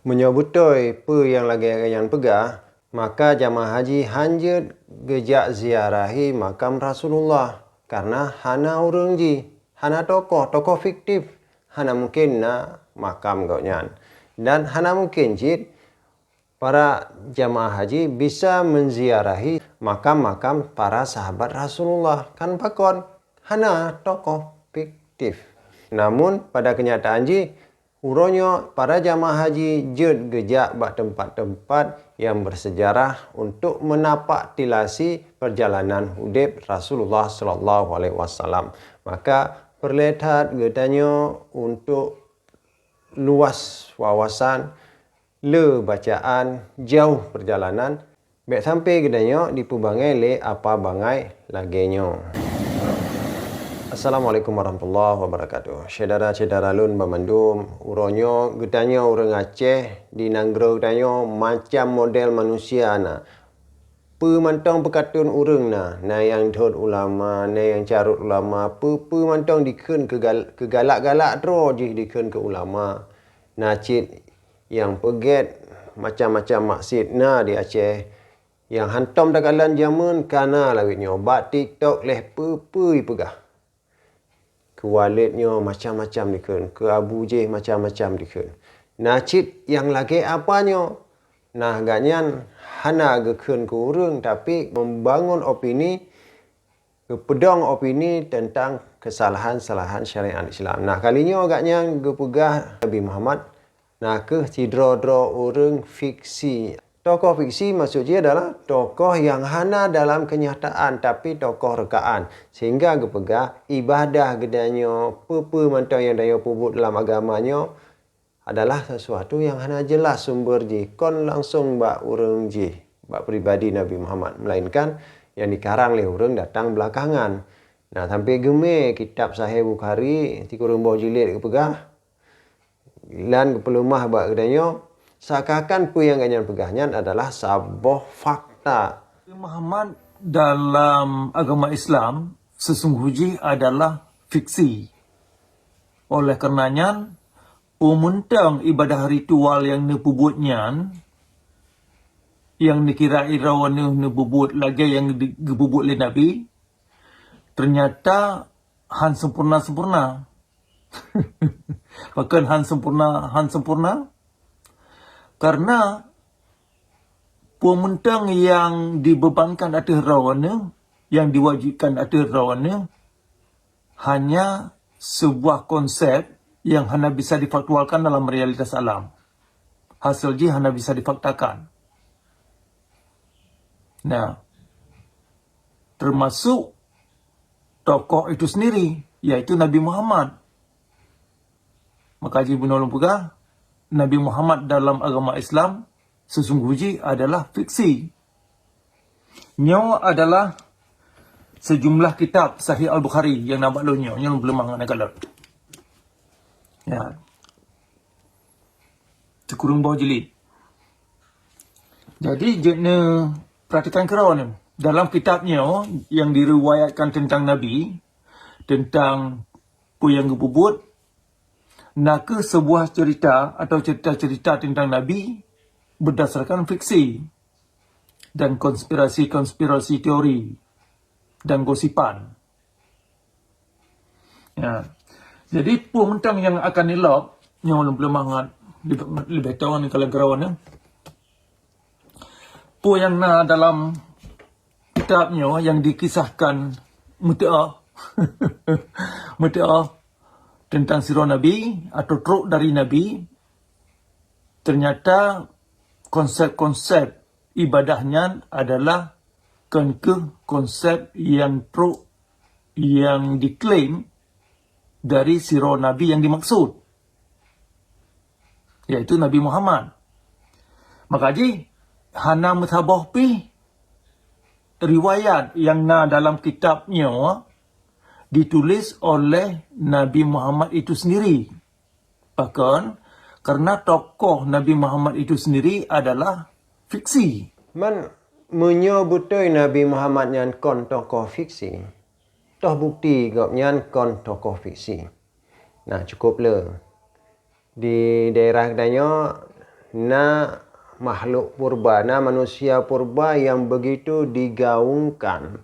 Menyebutoi pe yang lagi yang pegah, maka jamaah haji hanjut gejak ziarahi makam Rasulullah karena hana urang ji, hana tokoh fiktif, hana mungkin na makam gaunya. Dan hana mungkin ji para jamaah haji bisa menziarahi makam-makam para sahabat Rasulullah. Kan pakon hana tokoh fiktif. Namun pada kenyataan ji, uronyo para jamaah haji jud gejak bak tempat-tempat yang bersejarah untuk menapak tilasi perjalanan hidup Rasulullah sallallahu alaihi wasallam. Maka perlihat getanyo untuk luas wawasan, le bacaan, jauh perjalanan, baik sampai gedanyo dipubangai le apa bangai lagenyo. Assalamualaikum warahmatullahi wabarakatuh. Saudara-saudara lun bamandum, uronyo gedanyo urang Aceh di Nanggro gedanyo macam model manusia na. Pemantang pekatun urang na yang dhot ulama, na yang carut ulama, pemantang dikun ke galak-galak tro je dikun ke ulama. Nacit yang peget macam-macam maksud na di Aceh. Yang hantam dakalan zaman kana lawitnya bak TikTok leh pegah. Ke walidnya macam-macam dikun, ke Abu Jeh macam-macam dikun. Nacit yang lagi apanya? Nah ganyan hana gekun ke urang tapi membangun opini, pedang opini tentang kesalahan-kesalahan syariat Islam. Nah kalinya agaknya gepegah Nabi Muhammad. Nah ke cidro-dro urang fiksi. Tokoh fiksi maksudnya adalah tokoh yang hana dalam kenyataan tapi tokoh rekaan. Sehingga gepegah ibadah gedanyo, mantau yang dayo pubut dalam agamanya adalah sesuatu yang hana jelas sumber ji. Kon langsung bak urang ji, bak pribadi Nabi Muhammad. Melainkan yang dikarang oleh urang datang belakangan. Nah sampai gemeh kitab Sahih Bukhari 30 jilid gepegah. Dan kepelumah bak gedanyo seakan-akan pu yang ganyan pegahnya adalah sabuh fakta. Muhammad dalam agama Islam sesungguhnya adalah fiksi. Oleh karenanya, pemuntang ibadah ritual yang nepubutnya, yang dikira irawan nepubut lagi yang dibubut oleh Nabi, ternyata han sempurna-sempurna. Bahkan han sempurna. Karena pemuntang yang dibebankan atas rawana, yang diwajibkan atas rawana, hanya sebuah konsep yang hanya bisa difaktualkan dalam realitas alam. Hasilnya hanya bisa difaktakan. Nah, termasuk tokoh itu sendiri, yaitu Nabi Muhammad. Maka Haji Bunolong Pegah, Nabi Muhammad dalam agama Islam sesungguhnya adalah fiksi. Nyo adalah sejumlah kitab Sahih Al-Bukhari yang nampak lo nyo belum mengenai kalau. Ya. Sekurang bawah jilid. Jadi jene perhatikan kerawan dalam kitabnya yang diriwayatkan tentang Nabi, tentang pu yang gebubut, nak ke sebuah cerita atau cerita-cerita tentang Nabi berdasarkan fiksi dan konspirasi teori dan gosipan. Ya. Jadi pementang yang akan dilok, yang belum hangat lebih tahu ni kalau gerawan ya. Yang dalam kitabnya yang dikisahkan muta'ah tentang sirah Nabi atau truk dari Nabi, ternyata konsep-konsep ibadahnya adalah konsep yang truk yang diklaim dari sirah Nabi yang dimaksud, yaitu Nabi Muhammad. Maka ji hana mutabah pi riwayat yang dalam kitabnya ditulis oleh Nabi Muhammad itu sendiri. Bahkan karena tokoh Nabi Muhammad itu sendiri adalah fiksi. Menyebutoi Nabi Muhammad yang kon tokoh fiksi. Toh bukti gopnya kon tokoh fiksi. Nah cukup le. Di daerah kedanyo na makhluk purba, na manusia purba yang begitu digaungkan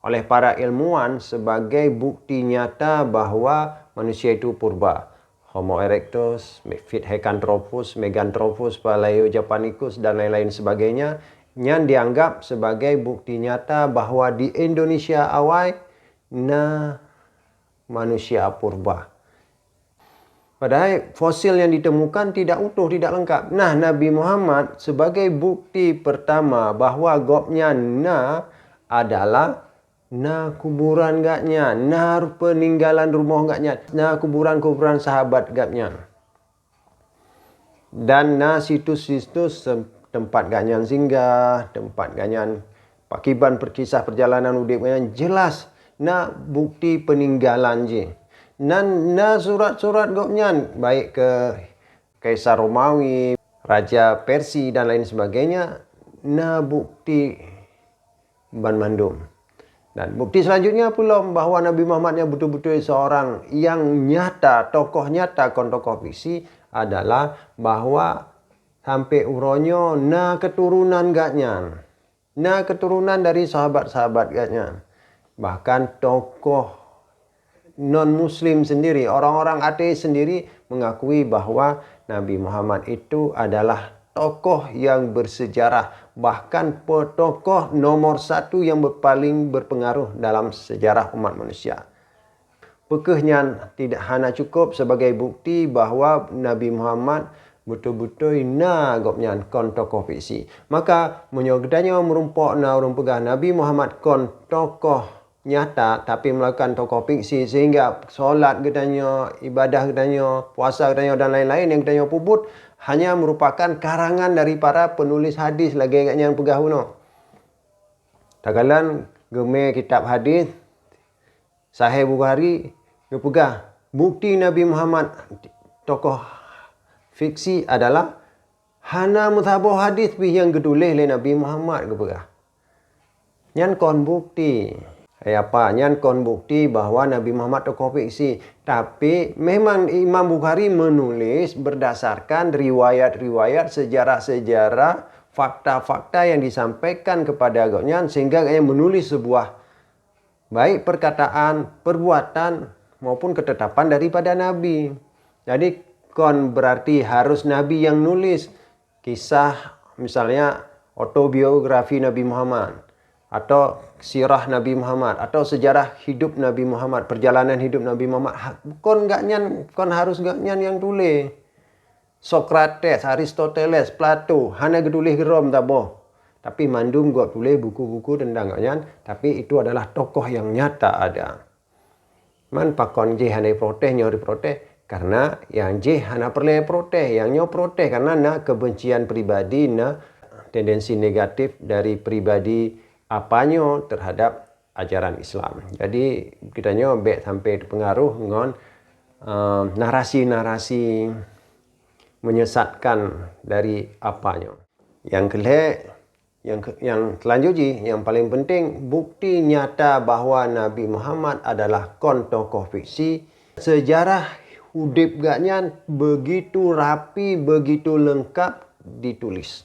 oleh para ilmuwan sebagai bukti nyata bahawa manusia itu purba. Homo erectus, Pithecanthropus, Meganthropus, Paleojapanicus dan lain-lain sebagainya yang dianggap sebagai bukti nyata bahawa di Indonesia awal na manusia purba. Padahal fosil yang ditemukan tidak utuh, tidak lengkap. Nah, Nabi Muhammad sebagai bukti pertama bahawa gopnya na adalah na kuburan gaknya, na peninggalan rumah gaknya, na kuburan-kuburan sahabat gaknya. Dan na situs-situs tempat gaknya singgah, tempat gaknya pakiban perkisah perjalanan udipnya jelas na bukti peninggalan je. Dan na surat-surat gaknya baik ke Kaisar Romawi, Raja Persia dan lain sebagainya, na bukti bandmandum. Dan bukti selanjutnya pula bahawa Nabi Muhammad yang betul-betul seorang yang nyata, tokoh nyata, kon tokoh fiksi adalah bahawa sampai uronyo na keturunan gaknya. Na keturunan dari sahabat-sahabat gaknya. Bahkan tokoh non-muslim sendiri, orang-orang ateis sendiri mengakui bahawa Nabi Muhammad itu adalah tokoh yang bersejarah, bahkan tokoh nomor satu yang paling berpengaruh dalam sejarah umat manusia. Pekehnya tidak hanya cukup sebagai bukti bahawa Nabi Muhammad betul-betul na gopnya kon tokoh fiksi. Maka menyogedanya merumpok na orang pegah Nabi Muhammad kon tokoh nyata tapi melakukan tokoh fiksi sehingga solat gedanya, ibadah gedanya, puasa gedanya dan lain-lain yang gedanya puput hanya merupakan karangan dari para penulis hadis lagi agaknya yang pegah uno. Tagalan geme kitab hadis Sahih Bukhari dia pegah bukti Nabi Muhammad tokoh fiksi adalah hana muthabah hadis yang gedulih oleh Nabi Muhammad ke pegah. Nyan kon bukti. Apa? Nyan kon bukti bahawa Nabi Muhammad tokoh fiksi. Tapi memang Imam Bukhari menulis berdasarkan riwayat-riwayat, sejarah-sejarah, fakta-fakta yang disampaikan kepada agaknya sehingga agaknya menulis sebuah baik perkataan, perbuatan maupun ketetapan daripada Nabi. Jadi kon berarti harus Nabi yang nulis kisah misalnya autobiografi Nabi Muhammad atau sirah Nabi Muhammad atau sejarah hidup Nabi Muhammad, perjalanan hidup Nabi Muhammad. Kon harus gak nyan yang tulis. Sokrates, Aristoteles, Plato, hana gedulih gerom tabo. Tapi mandum gak tulis buku-buku tentang gak nyan, tapi itu adalah tokoh yang nyata ada. Man pakon je hana protes nyori protes karena yang je hana perlu protes, yang nyo protes karena na kebencian pribadi, na tendensi negatif dari pribadi apanya terhadap ajaran Islam. Jadi kita nyobek sampai pengaruh dengan narasi-narasi menyesatkan dari apanya. Yang kelak, yang selanjutnya, yang paling penting, bukti nyata bahawa Nabi Muhammad adalah kon tokoh fiksi. Sejarah hidup gaknya begitu rapi, begitu lengkap ditulis.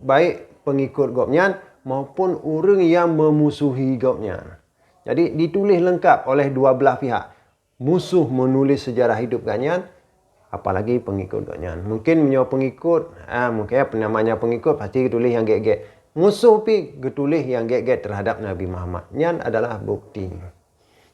Baik pengikut gopnya maupun orang yang memusuhi gopnya. Jadi ditulis lengkap oleh dua belah pihak. Musuh menulis sejarah hidup gaknya, apalagi pengikut gaknya. Mungkin punya pengikut, mungkin namanya pengikut pasti tulis yang gek-gek. Musuh pi tulis yang gek-gek terhadap Nabi Muhammad. Nyan adalah bukti.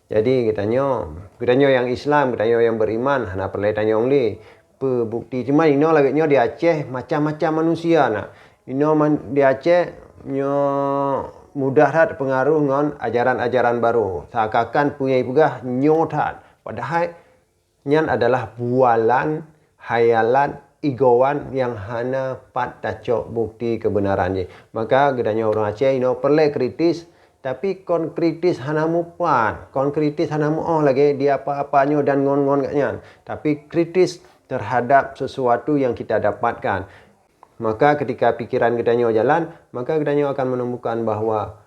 Jadi kitanya yang Islam, kitanya yang beriman, hana perlu tanya oleh bukti. Cuma ino lagi di Aceh macam-macam manusia nak. Ino di Aceh nyo mudah tat pengaruh dengan ajaran-ajaran baru. Seakan punya pegah nyotat. Padahal nyan adalah bualan, hayalan, igowan yang hana pat tacok bukti kebenarannya. Maka gedanya orang Aceh ino perlu kritis, tapi kon kritis hana mupat, kon kritis hana muoh lagi dia apa-apanya dan ngon-ngon gaknya. Tapi kritis terhadap sesuatu yang kita dapatkan. Maka ketika pikiran gedanya jalan, maka gedanya akan menemukan bahawa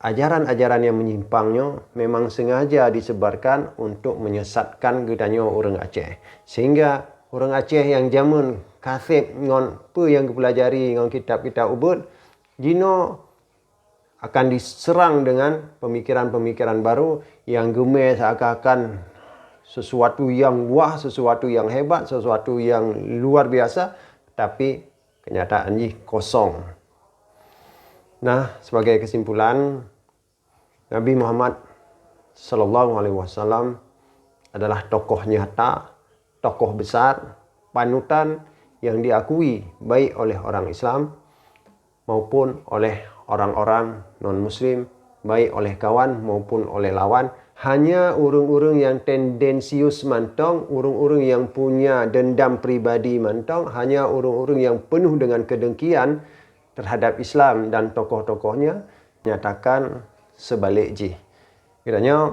ajaran-ajaran yang menyimpangnya memang sengaja disebarkan untuk menyesatkan gedanya orang Aceh. Sehingga orang Aceh yang jamun kasih ngon apa yang dipelajari ngon kitab-kitab ubud, jino akan diserang dengan pemikiran-pemikiran baru yang gemar seakan-akan sesuatu yang wah, sesuatu yang hebat, sesuatu yang luar biasa, tapi kenyataannya kosong. Nah, sebagai kesimpulan, Nabi Muhammad Sallallahu Alaihi Wasallam adalah tokoh nyata, tokoh besar, panutan yang diakui baik oleh orang Islam maupun oleh orang-orang non-muslim, baik oleh kawan maupun oleh lawan. Hanya urung-urung yang tendensius mantong, urung-urung yang punya dendam pribadi mantong, hanya urung-urung yang penuh dengan kedengkian terhadap Islam dan tokoh-tokohnya, nyatakan sebalik ji. Kiranya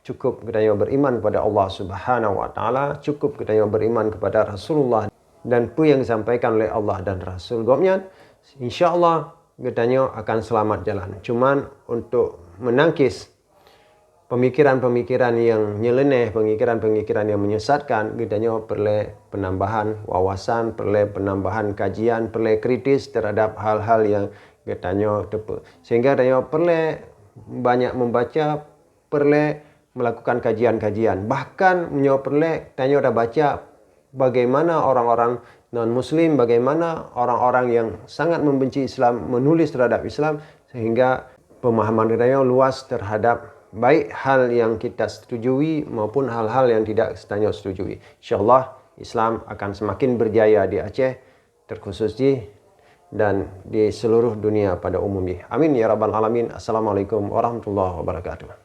cukup kita beriman kepada Allah Subhanahu wa taala, cukup kita beriman kepada Rasulullah dan apa yang disampaikan oleh Allah dan Rasul. Gopnya insya-Allah kita akan selamat jalan. Cuman untuk menangkis pemikiran-pemikiran yang nyeleneh, pemikiran-pemikiran yang menyesatkan, kita perlu penambahan wawasan, perlu penambahan kajian, perlu kritis terhadap hal-hal yang kita tepat. Sehingga kita perlu banyak membaca, perlu melakukan kajian-kajian. Bahkan perlu kita dah baca bagaimana orang-orang non-muslim, bagaimana orang-orang yang sangat membenci Islam menulis terhadap Islam, sehingga pemahaman kita luas terhadap baik hal yang kita setujui maupun hal-hal yang tidak kita setujui. InsyaAllah Islam akan semakin berjaya di Aceh, terkhusus dan di seluruh dunia pada umumnya. Amin ya rabbal alamin. Assalamualaikum warahmatullahi wabarakatuh.